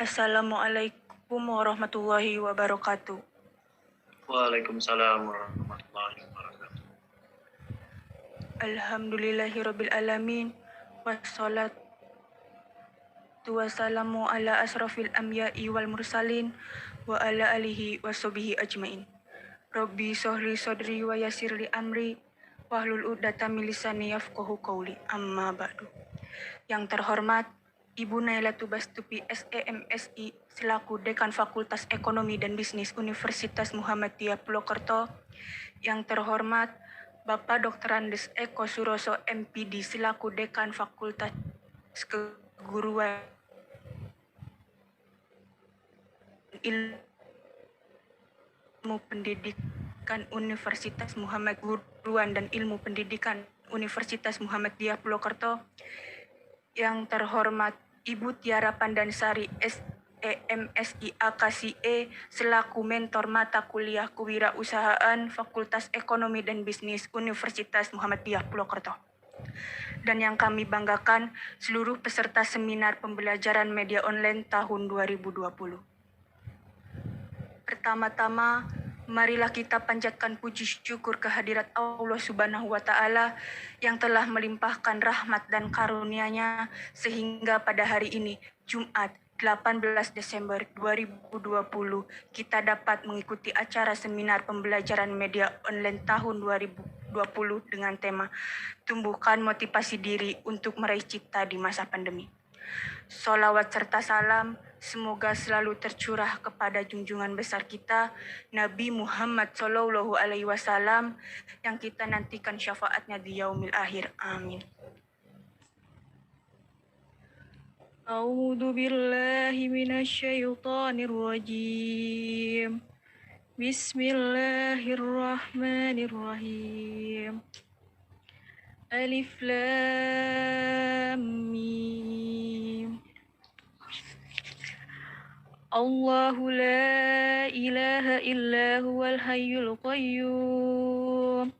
Assalamualaikum warahmatullahi wabarakatuh. Waalaikumsalam warahmatullahi wabarakatuh. Alhamdulillahirabbil alamin wassalatu wassalamu ala asrafil anbiya'i wal mursalin wa ala alihi washabihi ajmain. Rabbi shrahli sadri wa yassirli amri wahlul 'uqdatam min lisani yafqahu qawli. Amma ba'du. Yang terhormat Ibu Nailatu Bastupi SEMSI selaku Dekan Fakultas Ekonomi dan Bisnis Universitas Muhammadiyah Purwokerto. Yang terhormat Bapak Dr. Andes Eko Suroso MPD selaku Dekan Fakultas Keguruan Ilmu Pendidikan Universitas Muhammad Guruan dan Ilmu Pendidikan Universitas Muhammadiyah Purwokerto. Yang terhormat Ibu Tiara Pandansari SEMSI AKSIE selaku mentor mata kuliah kewirausahaan Fakultas Ekonomi dan Bisnis Universitas Muhammadiyah Purwokerto. Dan yang kami banggakan seluruh peserta seminar pembelajaran media online tahun 2020. Pertama-tama, marilah kita panjatkan puji syukur kehadirat Allah Subhanahu wa Ta'ala yang telah melimpahkan rahmat dan karunia-Nya sehingga pada hari ini, Jumat 18 Desember 2020, kita dapat mengikuti acara seminar pembelajaran media online tahun 2020 dengan tema Tumbuhkan Motivasi Diri untuk Meraih Cita di Masa Pandemi. Sholawat serta salam semoga selalu tercurah kepada junjungan besar kita Nabi Muhammad Sallallahu Alaihi Wasallam yang kita nantikan syafaatnya di yaumil akhir. Amin. A'udzu billahi minasyaitonir rajim. Bismillahirrahmanirrahim. Alif Lam Mim. Allahu la ilaha illa huwal hayyul qayyum.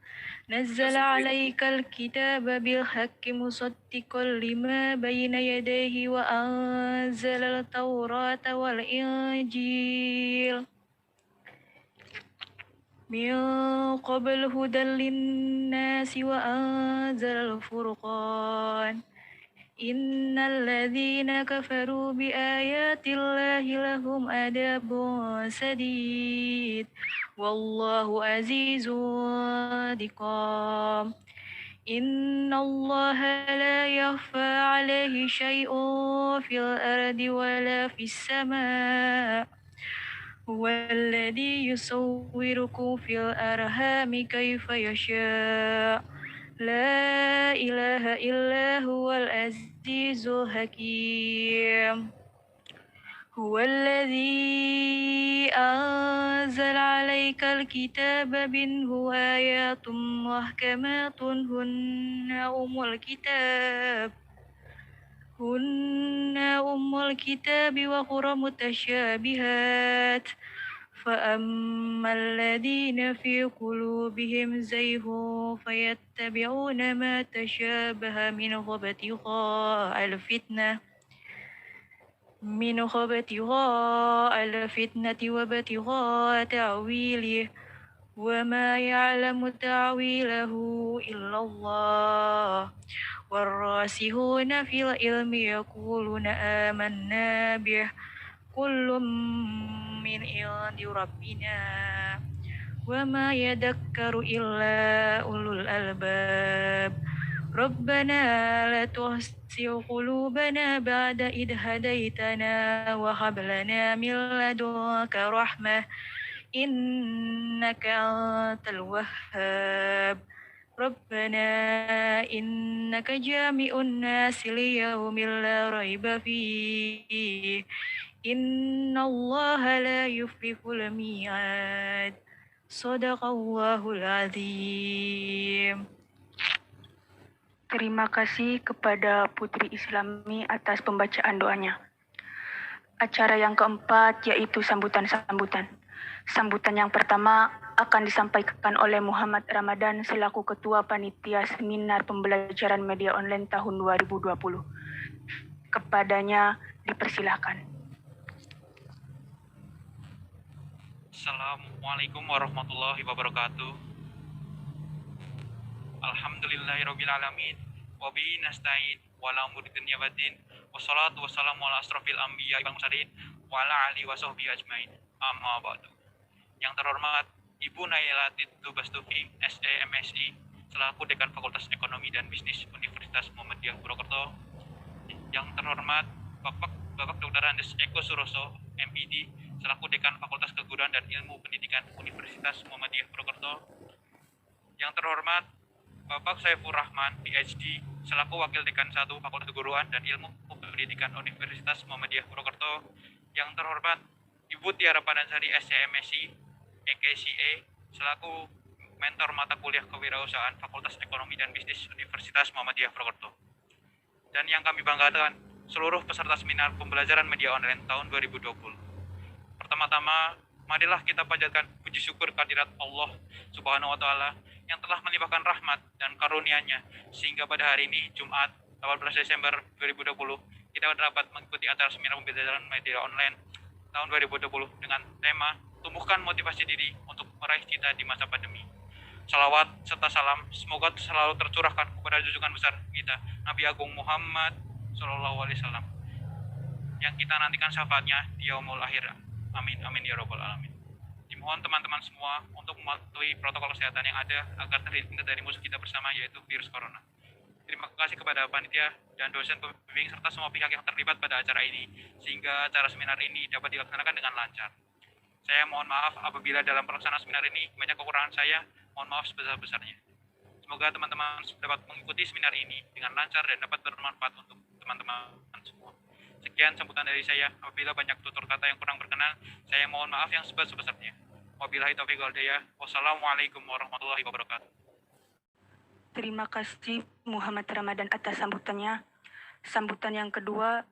Nazzala 'alaikal kitaba bil haqqi musaddiqan lima bayna yadayhi wa anzalal taurata wal injil. Min qabl hudan linnasi wa anzalal furqan. Innal ladzina kafaru bi ayatillahi lahum adabun sadid wallahu azizun intiqam. Innallaha la yakhfa 'alaihi syai'un fil ardi wala fis sama'. Huwallazi yusawwirukum fil arhami kaifa yasha'. La ilaha illa huwal azizul hakim. Huwallazi anzala 'alaikal kitaba minhu ayatun muhkamatun hunna ummul kitab wa ukhra mutasyabihat. فأما الذين في قلوبهم زيغ فيتبعون ما تشابه منه ابتغاء الفتنة وابتغاء تأويله وما يعلم تأويله إلا الله والراسخون في العلم يقولون آمنا به كل من عند ربنا وما يذكر إلا أولو الألباب ربنا لا تزغ قلوبنا بعد إذ هديتنا وهب لنا من لدنك رحمة إنك أنت الوهاب ربنا إنك جامع الناس ليوم لا ريب فيه Innallaha la yuflihul mi'ad. Shadaqallahul azim. Terima kasih kepada Putri Islami atas pembacaan doanya. Acara yang keempat yaitu sambutan-sambutan. Sambutan yang pertama akan disampaikan oleh Muhammad Ramadan selaku Ketua Panitia Seminar Pembelajaran Media Online tahun 2020. Kepadanya dipersilahkan. Assalamualaikum warahmatullahi wabarakatuh. Alhamdulillahirabbil alamin. Wa bihi nasta'in wa la umuri dunya waddin. Wassalatu wassalamu ala asrofil anbiya'i wal mursalin wa ala alihi wa sahbihi ajmain. Amma ba'du. Yang terhormat Ibu Nailatin Tubastufi, SE MSI, selaku Dekan Fakultas Ekonomi dan Bisnis Universitas Muhammadiyah Purwokerto. Yang terhormat Bapak Dr. Andes Eko Suroso, MPD, selaku Dekan Fakultas Keguruan dan Ilmu Pendidikan Universitas Muhammadiyah Purwokerto. Yang terhormat Bapak Saifur Rahman, PhD, selaku Wakil Dekan 1 Fakultas Keguruan dan Ilmu Pendidikan Universitas Muhammadiyah Purwokerto. Yang terhormat Ibu Tiara Pandansari, SCMSI, EKCA, selaku Mentor Mata Kuliah Kewirausahaan Fakultas Ekonomi dan Bisnis Universitas Muhammadiyah Purwokerto. Dan yang kami banggakan, seluruh peserta seminar pembelajaran media online tahun 2020. Pertama-tama, marilah kita panjatkan puji syukur kehadirat Allah Subhanahu wa Ta'ala yang telah melimpahkan rahmat dan karunia-Nya sehingga pada hari ini, Jumat 18 Desember 2020, kita dapat mengikuti acara seminar pembelajaran media online tahun 2020 dengan tema tumbuhkan motivasi diri untuk meraih cita di masa pandemi. Salawat serta salam semoga selalu tercurahkan kepada junjungan besar kita Nabi Agung Muhammad Sallallahu Alaihi Wasallam yang kita nantikan syafaatnya di yaumul akhir. Amin amin ya robbal alamin. Dimohon teman-teman semua untuk mematuhi protokol kesehatan yang ada agar terhindar dari musuh kita bersama, yaitu virus corona. Terima kasih kepada panitia dan dosen pembimbing serta semua pihak yang terlibat pada acara ini sehingga acara seminar ini dapat dilaksanakan dengan lancar. Saya mohon maaf apabila dalam pelaksanaan seminar ini banyak kekurangan saya, mohon maaf sebesar-besarnya. Semoga teman-teman dapat mengikuti seminar ini dengan lancar dan dapat bermanfaat untuk teman-teman semua. Sekian sambutan dari saya. Apabila banyak tutur kata yang kurang berkenan, saya mohon maaf yang sebesar-besarnya. Wabillahi taufiq wal hidayah. Wassalamualaikum warahmatullahi wabarakatuh. Terima kasih Muhammad Ramadan atas sambutannya. Sambutan yang kedua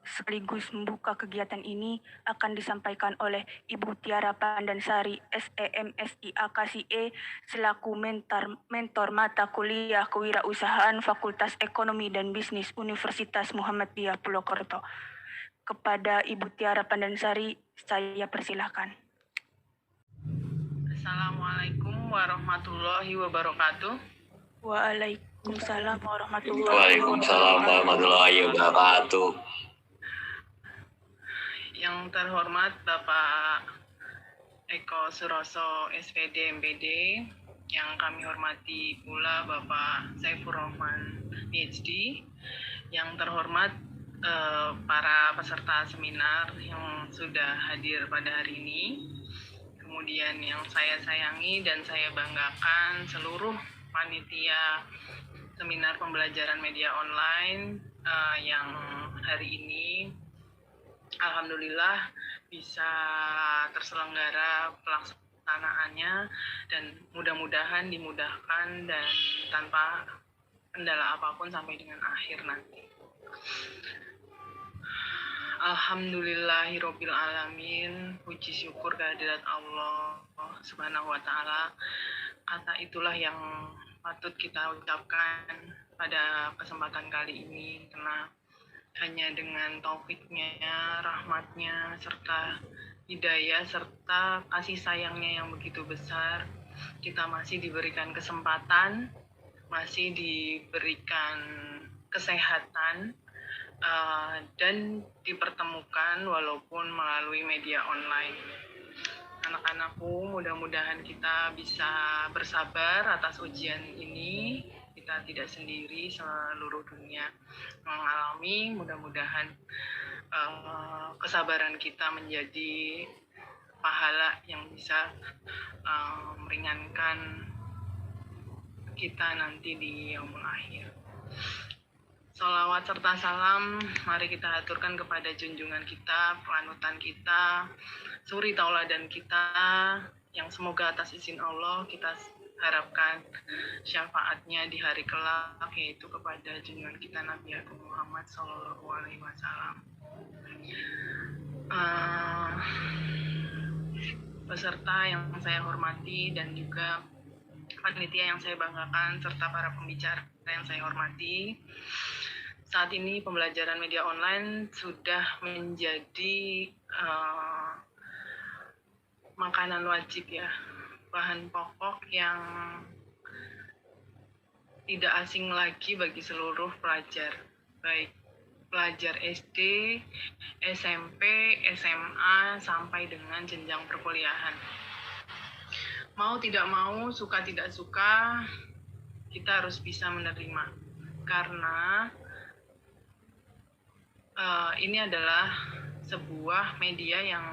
sekaligus membuka kegiatan ini akan disampaikan oleh Ibu Tiara Pandansari, SEMSI AKCE, selaku mentor mata kuliah kewirausahaan Fakultas Ekonomi dan Bisnis Universitas Muhammadiyah Purwokerto. Kepada Ibu Tiara Pandansari, saya persilahkan. Assalamualaikum warahmatullahi wabarakatuh. Waalaikumsalam warahmatullahi wabarakatuh. Yang terhormat Bapak Eko Suroso, SPD MPD, yang kami hormati pula Bapak Saifur Rahman, PhD, yang terhormat para peserta seminar yang sudah hadir pada hari ini, kemudian yang saya sayangi dan saya banggakan seluruh panitia seminar pembelajaran media online yang hari ini alhamdulillah bisa terselenggara pelaksanaannya dan mudah-mudahan dimudahkan dan tanpa kendala apapun sampai dengan akhir nanti. Alhamdulillahirabbil alamin, puji syukur kehadirat Allah Subhanahu wa Ta'ala. Kata itulah yang patut kita ucapkan pada kesempatan kali ini, karena hanya dengan taufiknya, rahmatnya, serta hidayah, serta kasih sayangnya yang begitu besar, kita masih diberikan kesempatan, masih diberikan kesehatan, dan dipertemukan walaupun melalui media online. Anak-anakku, mudah-mudahan kita bisa bersabar atas ujian ini. Kita tidak sendiri, seluruh dunia mengalami. Mudah-mudahan kesabaran kita menjadi pahala yang bisa meringankan kita nanti di yaumul akhir. Sholawat serta salam mari kita aturkan kepada junjungan kita, panutan kita, suri tauladan kita, yang semoga atas izin Allah kita harapkan syafaatnya di hari kelak, yaitu kepada junjungan kita Nabi Agung Muhammad Sallallahu Alaihi Wasallam. Peserta yang saya hormati dan juga panitia yang saya banggakan serta para pembicara yang saya hormati, saat ini pembelajaran media online sudah menjadi makanan wajib ya, bahan pokok yang tidak asing lagi bagi seluruh pelajar, baik pelajar SD, SMP, SMA, sampai dengan jenjang perkuliahan. Mau tidak mau, suka tidak suka, kita harus bisa menerima. Karena ini adalah sebuah media yang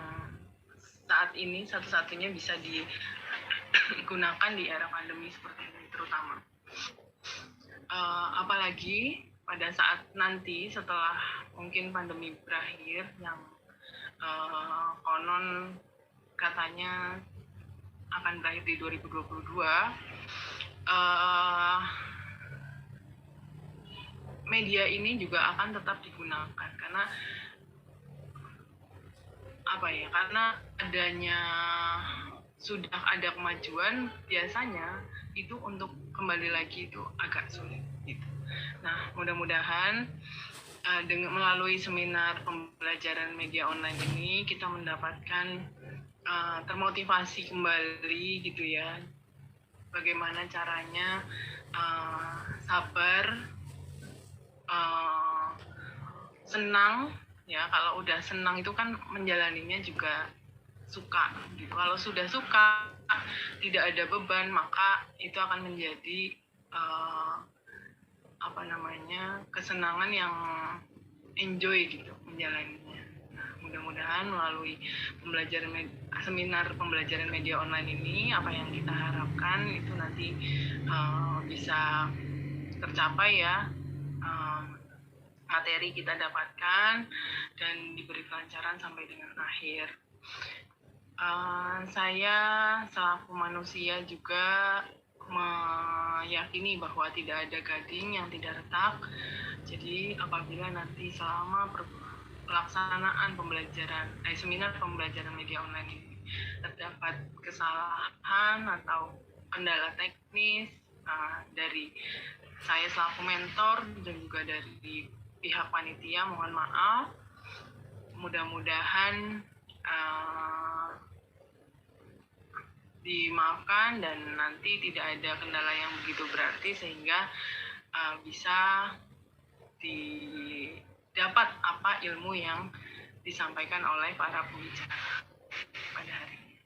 saat ini satu-satunya bisa digunakan di era pandemi seperti ini terutama. Apalagi pada saat nanti setelah mungkin pandemi berakhir yang konon katanya akan berakhir di 2022, media ini juga akan tetap digunakan karena karena adanya sudah ada kemajuan, biasanya itu untuk kembali lagi itu agak sulit gitu. Nah, mudah-mudahan melalui seminar pembelajaran media online ini kita mendapatkan termotivasi kembali gitu ya, bagaimana caranya sabar, senang ya. Kalau udah senang itu kan menjalaninya juga suka gitu. Kalau sudah suka, tidak ada beban, maka itu akan menjadi kesenangan yang enjoy gitu menjalaninya. Nah, mudah-mudahan melalui seminar pembelajaran media online ini, apa yang kita harapkan itu nanti bisa tercapai ya. Materi kita dapatkan dan diberi kelancaran sampai dengan akhir. Saya selaku manusia juga meyakini bahwa tidak ada gading yang tidak retak. Jadi apabila nanti selama pelaksanaan seminar pembelajaran media online ini terdapat kesalahan atau kendala teknis dari saya selaku mentor dan juga dari pihak panitia, mohon maaf. Mudah-mudahan dimaafkan dan nanti tidak ada kendala yang begitu berarti sehingga bisa didapat apa ilmu yang disampaikan oleh para pembicara pada hari ini.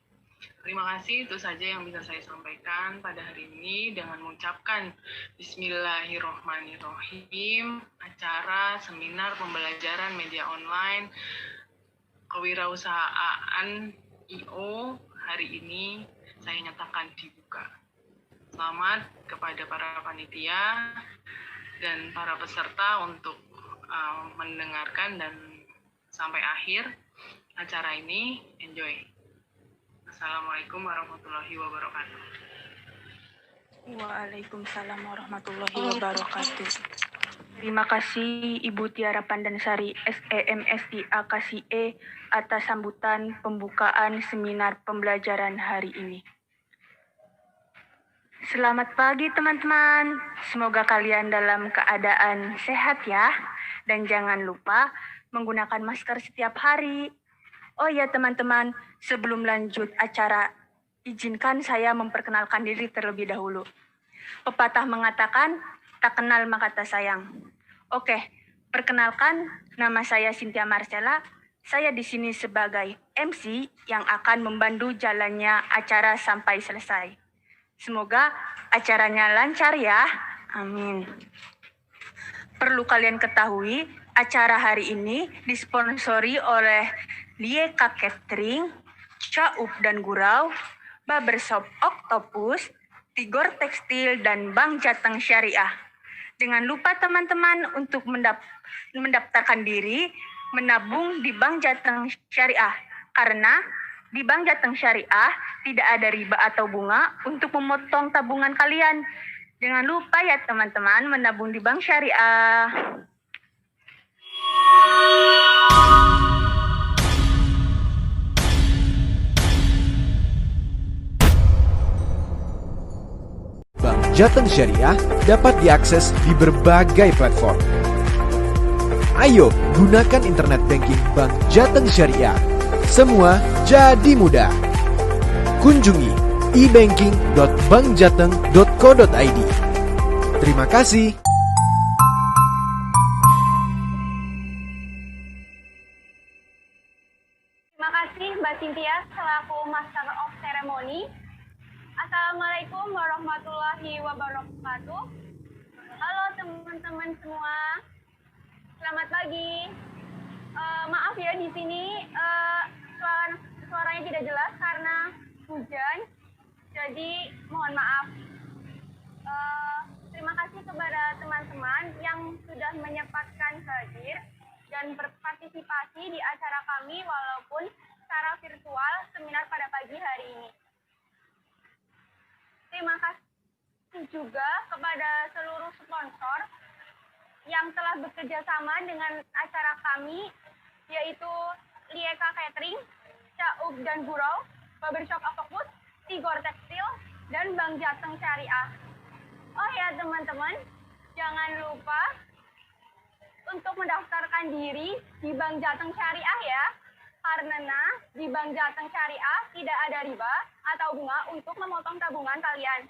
Terima kasih, itu saja yang bisa saya sampaikan pada hari ini dengan mengucapkan Bismillahirrohmanirrohim. Acara seminar pembelajaran media online kewirausahaan IO hari ini saya nyatakan dibuka. Selamat kepada para panitia dan para peserta untuk mendengarkan dan sampai akhir acara ini. Enjoy. Assalamualaikum warahmatullahi wabarakatuh. Waalaikumsalam warahmatullahi wabarakatuh. Terima kasih Ibu Tiara Pandansari SEMSI AKSIE atas sambutan pembukaan seminar pembelajaran hari ini. Selamat pagi teman-teman, semoga kalian dalam keadaan sehat ya, dan jangan lupa menggunakan masker setiap hari. Oh ya teman-teman, sebelum lanjut acara, izinkan saya memperkenalkan diri terlebih dahulu. Pepatah mengatakan, tak kenal maka tak sayang. Oke, perkenalkan, nama saya Cynthia Marcella. Saya di sini sebagai MC yang akan membantu jalannya acara sampai selesai. Semoga acaranya lancar ya. Amin. Perlu kalian ketahui, acara hari ini disponsori oleh Lieka Catering, Caup dan Gurau, Barbershop Octopus, Tigor Tekstil, dan Bank Jateng Syariah. Jangan lupa teman-teman untuk mendaftarkan diri menabung di Bank Jateng Syariah, karena di Bank Jateng Syariah tidak ada riba atau bunga untuk memotong tabungan kalian. Jangan lupa ya teman-teman menabung di Bank Syariah. Bank Jateng Syariah dapat diakses di berbagai platform. Ayo, gunakan internet banking Bank Jateng Syariah. Semua jadi mudah. Kunjungi ebanking.bankjateng.co.id. Terima kasih. Terima kasih Mbak Cynthia selaku Master of Ceremony. Assalamualaikum warahmatullahi wabarakatuh. Halo teman-teman semua, selamat pagi. Maaf ya di sini suaranya tidak jelas karena hujan, jadi mohon maaf. Terima kasih kepada teman-teman yang sudah menyempatkan hadir dan berpartisipasi di acara kami walaupun secara virtual seminar pada pagi hari ini. Terima kasih juga kepada seluruh sponsor yang telah bekerja sama dengan acara kami, yaitu Lieka Catering, Caub dan Gurau, Barbershop Octopus, Tigor Tekstil, dan Bank Jateng Syariah. Oh ya teman-teman, jangan lupa untuk mendaftarkan diri di Bank Jateng Syariah ya, karena di Bank Jateng Syariah tidak ada riba atau bunga untuk memotong tabungan kalian.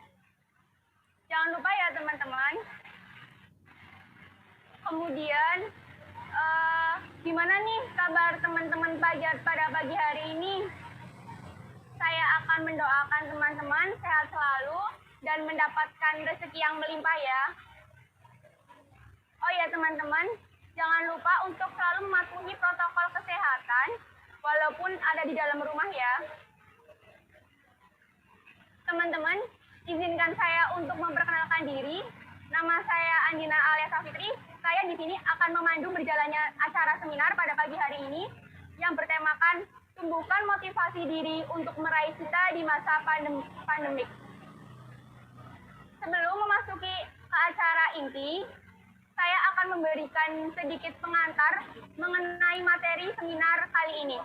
Jangan lupa ya teman-teman. Kemudian, gimana nih kabar teman-teman pada pagi hari ini? Saya akan mendoakan teman-teman sehat selalu dan mendapatkan rezeki yang melimpah ya. Oh ya teman-teman, jangan lupa untuk selalu mematuhi protokol kesehatan walaupun ada di dalam rumah ya. Teman-teman, izinkan saya untuk memperkenalkan diri. Nama saya Andina Aliasa Fitri. Saya di sini akan memandu berjalannya acara seminar pada pagi hari ini yang bertemakan tumbuhkan motivasi diri untuk meraih cita di masa pandemik. Sebelum memasuki ke acara inti, saya akan memberikan sedikit pengantar mengenai materi seminar kali ini.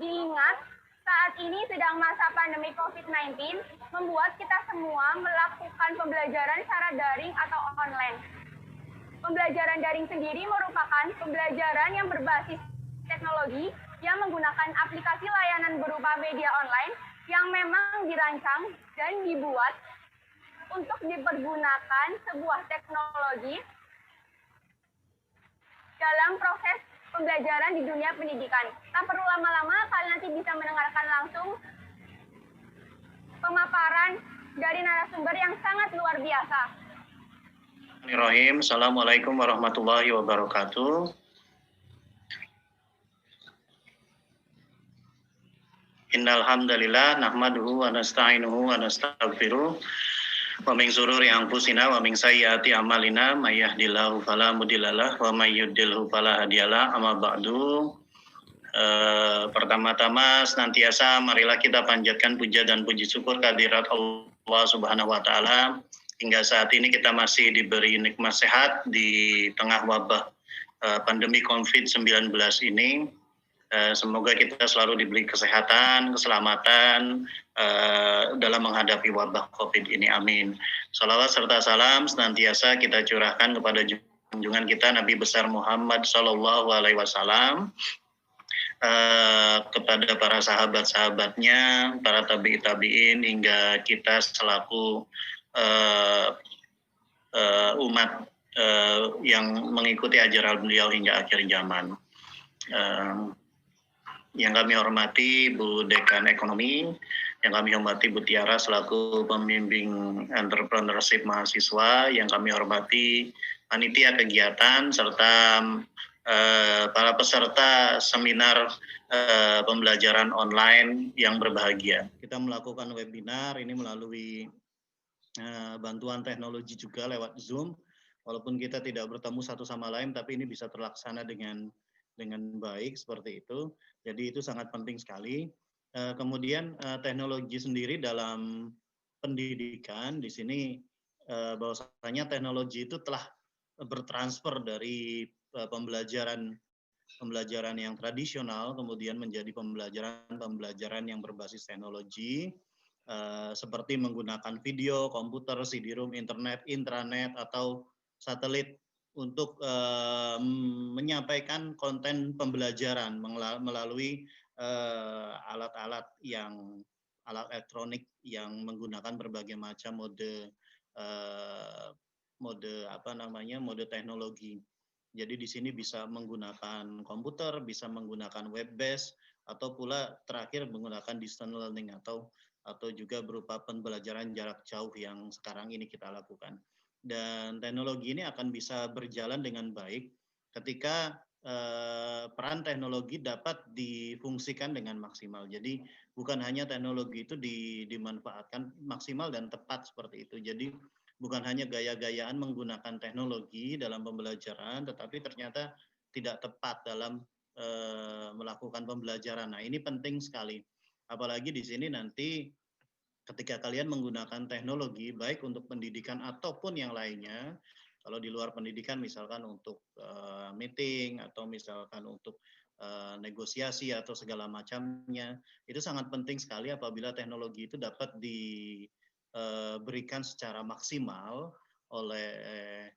Diingat, saat ini sedang masa pandemi COVID-19, membuat kita semua melakukan pembelajaran secara daring atau online. Pembelajaran daring sendiri merupakan pembelajaran yang berbasis teknologi yang menggunakan aplikasi layanan berupa media online yang memang dirancang dan dibuat untuk dipergunakan sebuah teknologi dalam proses pembelajaran di dunia pendidikan. Tak perlu lama-lama, kalian nanti bisa mendengarkan langsung pemaparan dari narasumber yang sangat luar biasa. Bismillahirrahmanirrahim. Assalamualaikum warahmatullahi wabarakatuh. Innal hamdalillah nahmaduhu wa nasta'inuhu wa nastaghfiruh wa min shururi anfusina wa min sayyiati a'malina may yahdihillahu fala mudhillalah wa may yudhlilhu fala hadiyalah. Amma ba'du. Pertama-tama senantiasa marilah kita panjatkan puja dan puji syukur kehadirat Allah Subhanahu wa taala. Hingga saat ini kita masih diberi nikmat sehat di tengah wabah pandemi COVID-19 ini. Semoga kita selalu diberi kesehatan, keselamatan dalam menghadapi wabah COVID ini. Amin. Salawat serta salam senantiasa kita curahkan kepada junjungan kita Nabi besar Muhammad Sallallahu Alaihi Wasallam, kepada para sahabat-sahabatnya, para tabi'in hingga kita selaku umat yang mengikuti ajaran beliau hingga akhir zaman. Yang kami hormati Bu Dekan Ekonomi, yang kami hormati Bu Tiara selaku pembimbing entrepreneurship mahasiswa, yang kami hormati panitia kegiatan serta para peserta seminar pembelajaran online yang berbahagia. Kita melakukan webinar ini melalui bantuan teknologi juga lewat Zoom, walaupun kita tidak bertemu satu sama lain, tapi ini bisa terlaksana dengan baik seperti itu. Jadi itu sangat penting sekali. Kemudian teknologi sendiri dalam pendidikan di sini bahwasanya teknologi itu telah bertransfer dari pembelajaran yang tradisional kemudian menjadi pembelajaran yang berbasis teknologi. Seperti menggunakan video, komputer, CD-ROM, internet, intranet, atau satelit untuk menyampaikan konten pembelajaran melalui alat-alat yang alat elektronik yang menggunakan berbagai macam mode teknologi. Jadi di sini bisa menggunakan komputer, bisa menggunakan web based, atau pula terakhir menggunakan distance learning atau juga berupa pembelajaran jarak jauh yang sekarang ini kita lakukan. Dan teknologi ini akan bisa berjalan dengan baik ketika peran teknologi dapat difungsikan dengan maksimal. Jadi bukan hanya teknologi itu dimanfaatkan maksimal dan tepat seperti itu. Jadi bukan hanya gaya-gayaan menggunakan teknologi dalam pembelajaran, tetapi ternyata tidak tepat dalam melakukan pembelajaran. Nah, ini penting sekali. Apalagi di sini nanti ketika kalian menggunakan teknologi, baik untuk pendidikan ataupun yang lainnya, kalau di luar pendidikan misalkan untuk meeting atau misalkan untuk negosiasi atau segala macamnya, itu sangat penting sekali apabila teknologi itu dapat diberikan secara maksimal oleh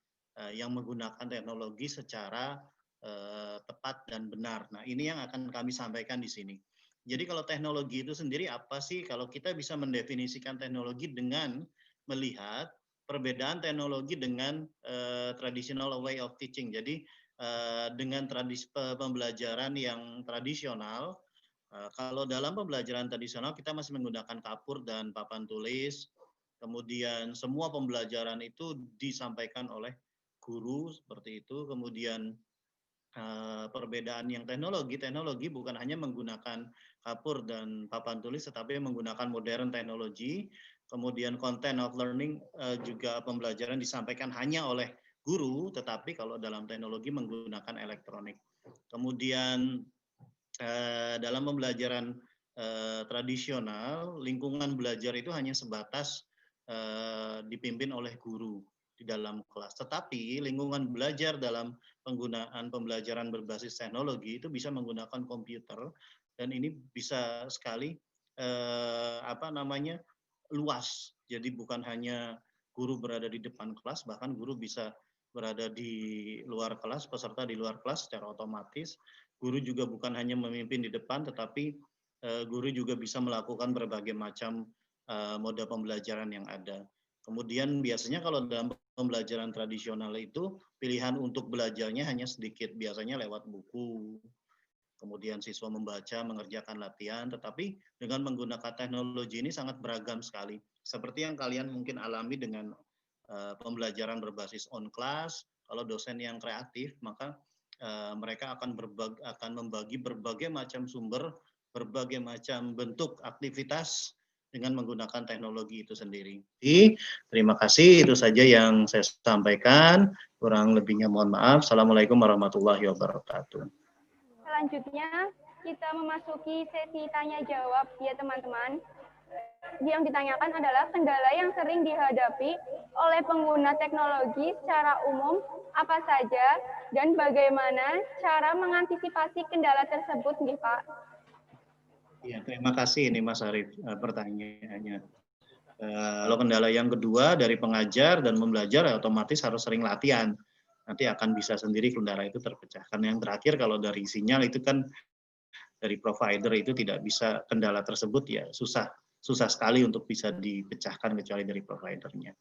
yang menggunakan teknologi secara tepat dan benar. Nah, ini yang akan kami sampaikan di sini. Jadi kalau teknologi itu sendiri apa sih? Kalau kita bisa mendefinisikan teknologi dengan melihat perbedaan teknologi dengan traditional way of teaching. Jadi dengan tradisi pembelajaran yang tradisional, kalau dalam pembelajaran tradisional kita masih menggunakan kapur dan papan tulis, kemudian semua pembelajaran itu disampaikan oleh guru seperti itu, kemudian perbedaan yang teknologi bukan hanya menggunakan kapur dan papan tulis, tetapi menggunakan modern teknologi. Kemudian content of learning juga pembelajaran disampaikan hanya oleh guru, tetapi kalau dalam teknologi menggunakan elektronik. Kemudian dalam pembelajaran tradisional, lingkungan belajar itu hanya sebatas dipimpin oleh guru di dalam kelas. Tetapi lingkungan belajar dalam penggunaan pembelajaran berbasis teknologi itu bisa menggunakan komputer, dan ini bisa sekali luas. Jadi bukan hanya guru berada di depan kelas, bahkan guru bisa berada di luar kelas, peserta di luar kelas secara otomatis. Guru juga bukan hanya memimpin di depan, tetapi guru juga bisa melakukan berbagai macam mode pembelajaran yang ada. Kemudian biasanya kalau dalam pembelajaran tradisional itu pilihan untuk belajarnya hanya sedikit, biasanya lewat buku. Kemudian siswa membaca, mengerjakan latihan, tetapi dengan menggunakan teknologi ini sangat beragam sekali. Seperti yang kalian mungkin alami dengan pembelajaran berbasis on class. Kalau dosen yang kreatif, maka mereka akan membagi berbagai macam sumber, berbagai macam bentuk aktivitas dengan menggunakan teknologi itu sendiri. Jadi, terima kasih, itu saja yang saya sampaikan. Kurang lebihnya mohon maaf. Assalamualaikum warahmatullahi wabarakatuh. Selanjutnya, kita memasuki sesi tanya jawab ya teman-teman. Yang ditanyakan adalah kendala yang sering dihadapi oleh pengguna teknologi secara umum apa saja dan bagaimana cara mengantisipasi kendala tersebut, nih Pak? Ya, terima kasih ini Mas Arief pertanyaannya. Kalau kendala yang kedua dari pengajar dan pembelajar otomatis harus sering latihan. Nanti akan bisa sendiri kendala itu terpecahkan. Yang terakhir kalau dari sinyal itu kan dari provider itu tidak bisa, kendala tersebut ya susah sekali untuk bisa dipecahkan kecuali dari providernya.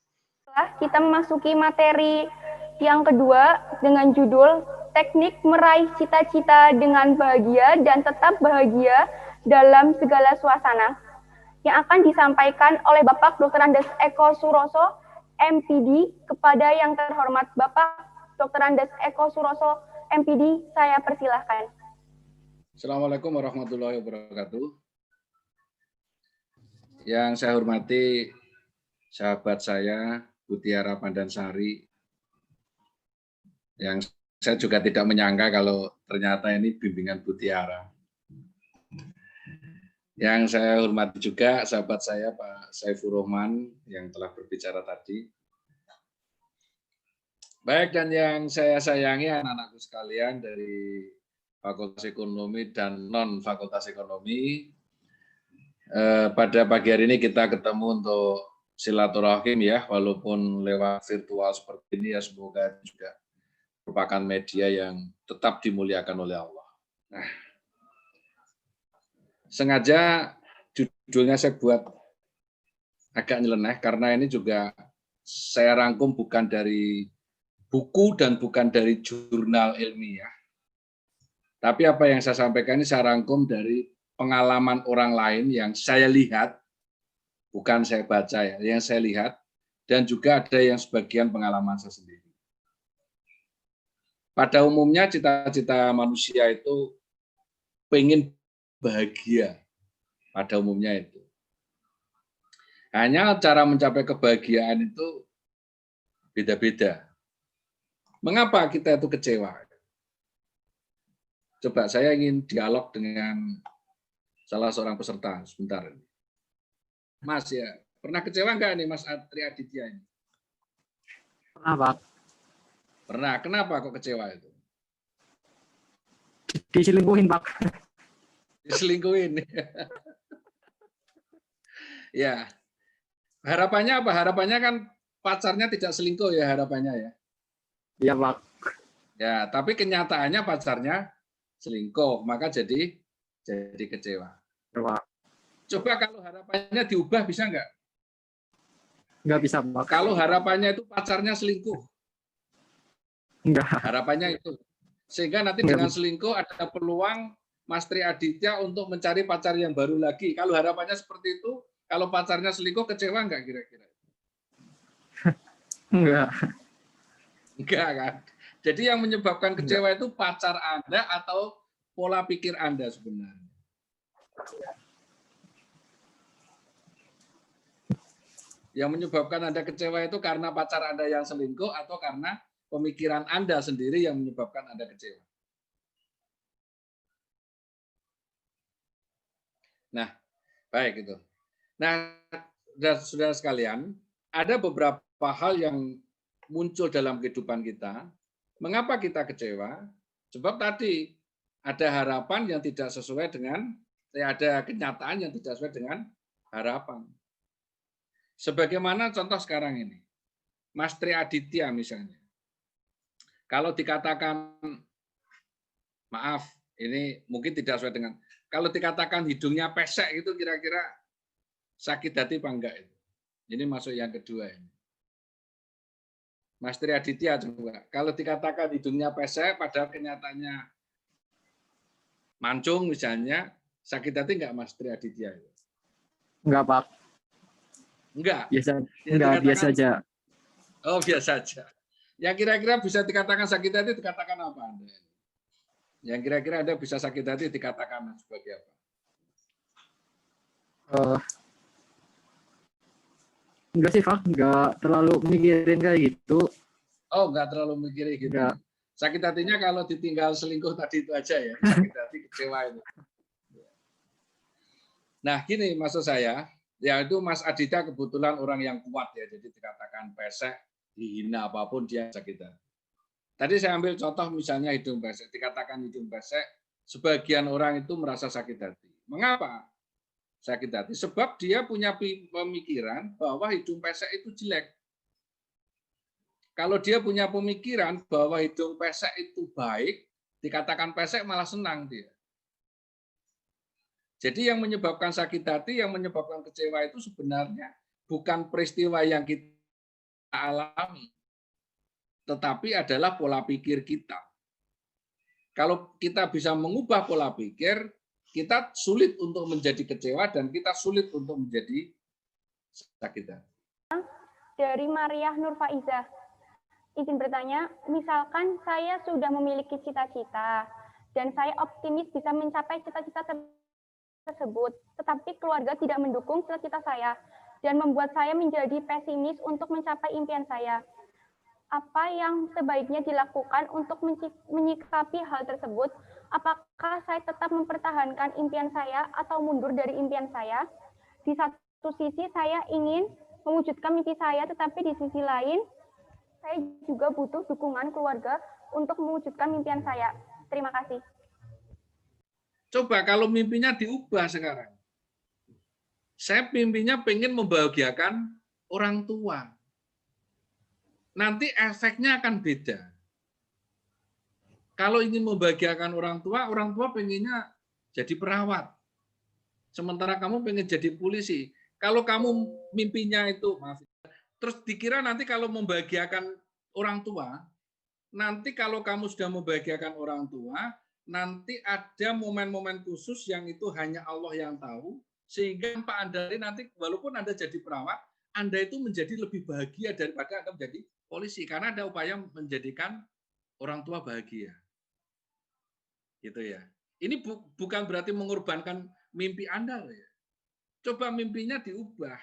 Setelah kita memasuki materi yang kedua dengan judul Teknik Meraih Cita-Cita dengan Bahagia dan Tetap Bahagia dalam Segala Suasana, yang akan disampaikan oleh Bapak Dr. Andes Eko Suroso, MPD. Kepada yang terhormat Bapak Dr. Andes Eko Suroso, MPD, saya persilahkan. Assalamualaikum warahmatullahi wabarakatuh. Yang saya hormati sahabat saya, Mutiara Pandansari, yang saya juga tidak menyangka kalau ternyata ini bimbingan Mutiara. Yang saya hormati juga sahabat saya Pak Saifur Rahman yang telah berbicara tadi. Baik, dan yang saya sayangi anak-anakku sekalian dari Fakultas Ekonomi dan non-Fakultas Ekonomi, pada pagi hari ini kita ketemu untuk silaturahim ya, walaupun lewat virtual seperti ini ya, semoga juga merupakan media yang tetap dimuliakan oleh Allah. Nah, sengaja judulnya saya buat agak nyeleneh karena ini juga saya rangkum bukan dari buku dan bukan dari jurnal ilmiah. Tapi apa yang saya sampaikan ini saya rangkum dari pengalaman orang lain yang saya lihat, bukan saya baca ya, yang saya lihat, dan juga ada yang sebagian pengalaman saya sendiri. Pada umumnya cita-cita manusia itu pengen bahagia, pada umumnya itu. Hanya cara mencapai kebahagiaan itu beda-beda. Mengapa kita itu kecewa? Coba saya ingin dialog dengan salah seorang peserta sebentar. Mas ya, pernah kecewa enggak nih Mas Triaditya ini? Pernah, Pak. Pernah. Kenapa kok kecewa itu? Diselingkuhin, Pak. Diselingkuhin. Ya. Harapannya apa? Harapannya kan pacarnya tidak selingkuh ya harapannya ya. Iya, Pak. Ya, tapi kenyataannya pacarnya selingkuh, maka jadi kecewa. Pak. Coba kalau harapannya diubah bisa nggak? Nggak bisa, Pak. Kalau harapannya itu pacarnya selingkuh, Nggak. harapannya itu. Sehingga nanti Nggak dengan bisa. selingkuh ada peluang Mas Triaditya untuk mencari pacar yang baru lagi. Kalau harapannya seperti itu, kalau pacarnya selingkuh kecewa nggak kira-kira? Nggak. Enggak kan? Jadi yang menyebabkan kecewa itu pacar Anda atau pola pikir Anda sebenarnya. Yang menyebabkan Anda kecewa itu karena pacar Anda yang selingkuh atau karena pemikiran Anda sendiri yang menyebabkan Anda kecewa. Nah, baik itu. Nah, saudara sekalian, ada beberapa hal yang muncul dalam kehidupan kita. Mengapa kita kecewa? Sebab tadi ada harapan yang tidak sesuai dengan, ada kenyataan yang tidak sesuai dengan harapan. Sebagaimana contoh sekarang ini, Mas Triaditya misalnya. Kalau dikatakan, maaf, ini mungkin tidak sesuai dengan, kalau dikatakan hidungnya pesek itu kira-kira sakit hati apa enggak itu? Ini masuk yang kedua ini. Mas Triaditya juga, kalau dikatakan hidungnya pesek, padahal kenyataannya mancung misalnya, sakit hati enggak Mas Triaditya? Enggak, Pak. Enggak. Biasa, Ya, enggak, biasa aja. Oh, biasa aja. Yang kira-kira bisa dikatakan sakit hati, dikatakan apa Anda? Yang kira-kira Anda bisa sakit hati, dikatakan sebagai apa? Enggak sih, Pak. Enggak terlalu mikirin kayak gitu. Oh, enggak terlalu mikirin gitu. Enggak. Sakit hatinya kalau ditinggal selingkuh tadi itu aja ya. Sakit hati, kecewa itu. Nah, gini maksud saya, ya itu Mas Aditya kebetulan orang yang kuat ya. Jadi dikatakan pesek, dihina apapun dia sakit hati. Tadi saya ambil contoh misalnya hidung pesek. Dikatakan hidung pesek, sebagian orang itu merasa sakit hati. Mengapa sakit hati? Sebab dia punya pemikiran bahwa hidung pesek itu jelek. Kalau dia punya pemikiran bahwa hidung pesek itu baik, dikatakan pesek malah senang dia. Jadi yang menyebabkan sakit hati, yang menyebabkan kecewa itu sebenarnya bukan peristiwa yang kita alami, tetapi adalah pola pikir kita. Kalau kita bisa mengubah pola pikir, kita sulit untuk menjadi kecewa dan kita sulit untuk menjadi sakit hati. Dari Maria Nurfaizah. Izin bertanya, misalkan saya sudah memiliki cita-cita dan saya optimis bisa mencapai cita-cita tersebut, tetapi keluarga tidak mendukung cita-cita saya dan membuat saya menjadi pesimis untuk mencapai impian saya. Apa yang sebaiknya dilakukan untuk menyikapi hal tersebut? Apakah saya tetap mempertahankan impian saya atau mundur dari impian saya? Di satu sisi saya ingin mewujudkan mimpi saya, tetapi di sisi lain saya juga butuh dukungan keluarga untuk mewujudkan impian saya. Terima kasih. Coba kalau mimpinya diubah sekarang. Saya mimpinya pengen membahagiakan orang tua. Nanti efeknya akan beda. Kalau ingin membahagiakan orang tua pengennya jadi perawat. Sementara kamu pengen jadi polisi. Kalau kamu mimpinya itu, maaf, terus dikira nanti kalau membahagiakan orang tua, nanti kalau kamu sudah membahagiakan orang tua, nanti ada momen-momen khusus yang itu hanya Allah yang tahu, sehingga Pak Andari nanti walaupun Anda jadi perawat, Anda itu menjadi lebih bahagia daripada Anda menjadi polisi, karena ada upaya menjadikan orang tua bahagia. Gitu ya. Ini bukan berarti mengorbankan mimpi Anda loh ya. Coba mimpinya diubah.